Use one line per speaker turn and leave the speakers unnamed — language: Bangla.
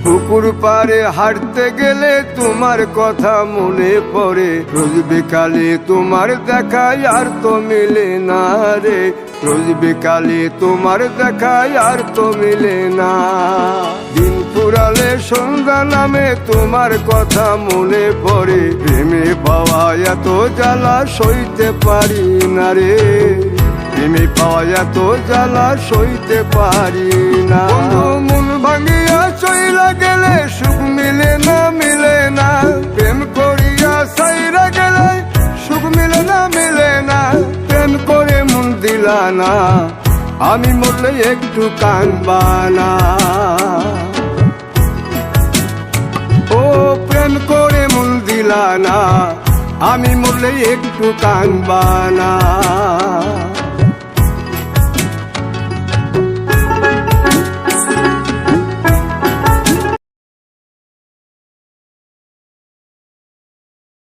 পুকুর পাড়ে হাঁটতে গেলে তোমার কথা মনে পড়ে, রোজ বিকালে তোমার দেখায় আর তো মিলে না রে, রোজ বিকালে তোমার দেখায় আর তো মিলে না। দিন ফুরালে সন্ধ্যা নামে তোমার কথা মনে পড়ে, প্রেমে পাওয়া এত জ্বালা সইতে পারি না রে, প্রেমে পাওয়া এত জ্বালা সইতে পারি না। মন ভাঙিয়া চইলা গেলে সুখ মিলে না, মিলে না, প্রেম করিয়া সাইরা গেলে সুখ মিলে না, মিলে না, প্রেম করে মন দিলা না, আমি মরলে একটু কাঁদবা না। ও প্রেম করে মন দিলা না, আমি মরলে একটু কাঁদবা না।